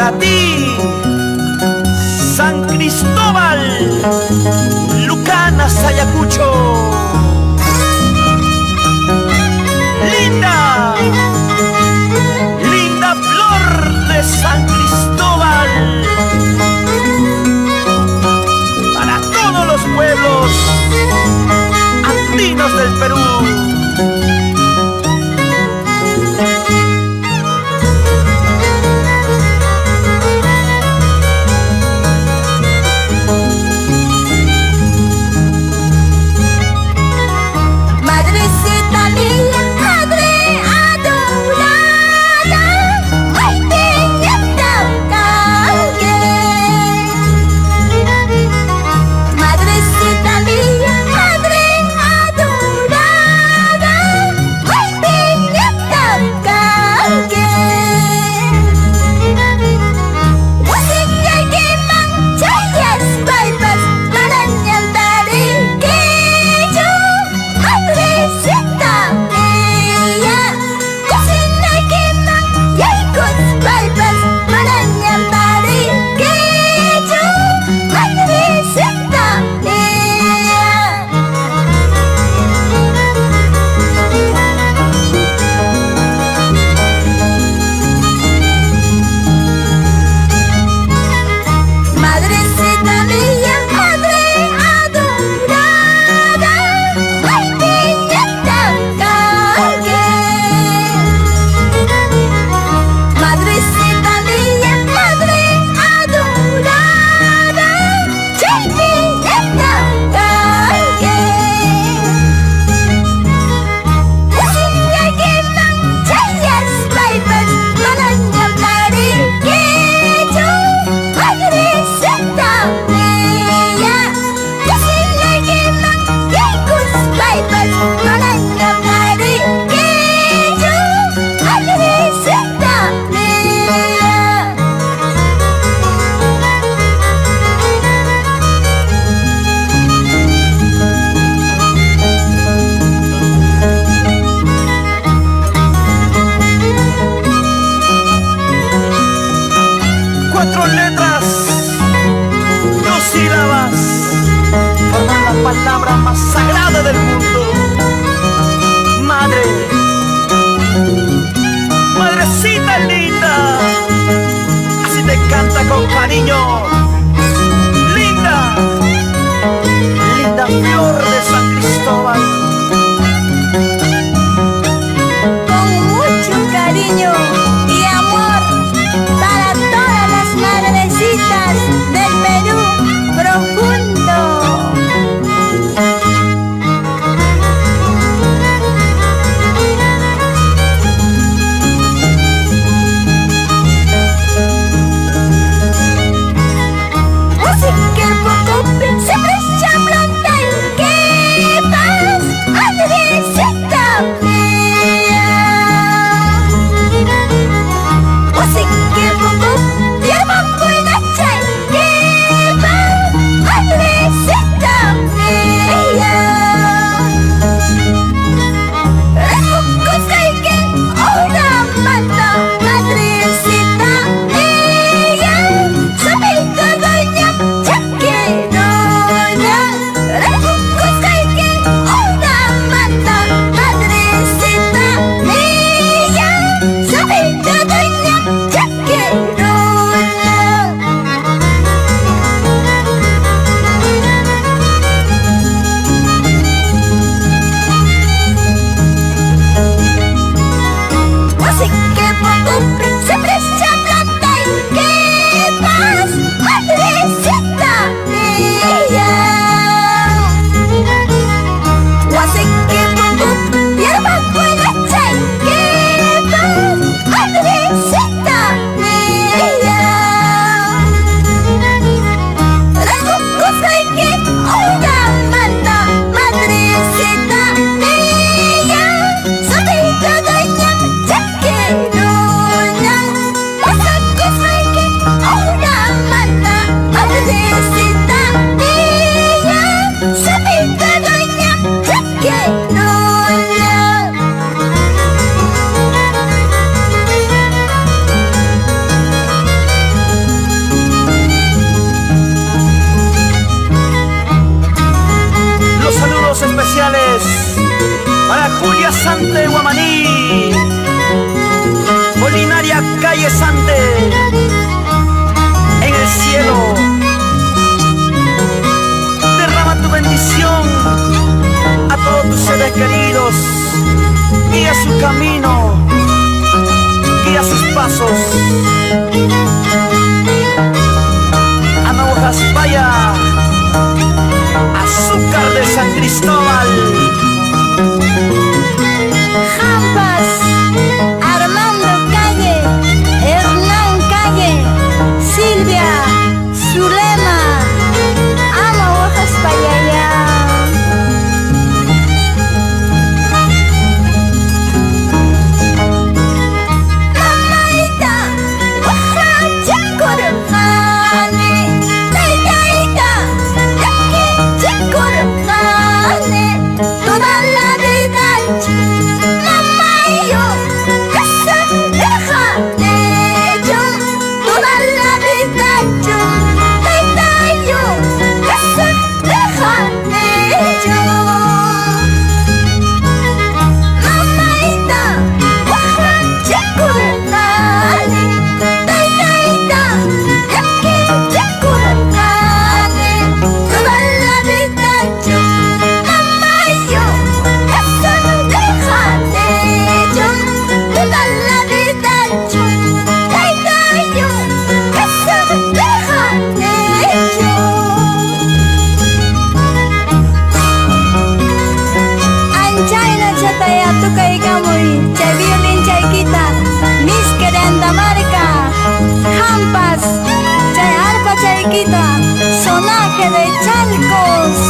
para ti, San Cristóbal, Lucana, Sayacucho. Linda, linda flor de San Cristóbal, para todos los pueblos andinos del Perú. Cuatro letras, dos sílabas, forman la palabra más sagrada del mundo. Madre, madrecita linda, así te canta con cariño. Linda, linda flor de San Cristóbal. Con mucho cariño y amor para todas las madrecitas del Perú profundo. Sante Guamaní, Bolinaria calle Sante, en el cielo. Derrama tu bendición a todos tus seres queridos, guía su camino, guía sus pasos. Ana Vaya, azúcar de San Cristóbal. Jampas, Armando Calle, Hernán Calle, Silvia, Zulema, ama hojas payaya. Mamaita, hoja chacorjane, taitaita, yaki chacorjane, toda la vida. Mamá y yo, casa deja de yo, toda la vida yo, taita y yo, casa deja de yo. Mamaita, hoja chacorjane, taitaita, yaki chacorjane, toda la vida yo, mamá y yo, casa deja de yo, toda la vida yo, taita y yo, casa deja de yo. Anchayna chataya tukay kamoy, chay violin chay kita, mis querenda marca, jampas, chay arpa chay kita, sonaje de Chalcos.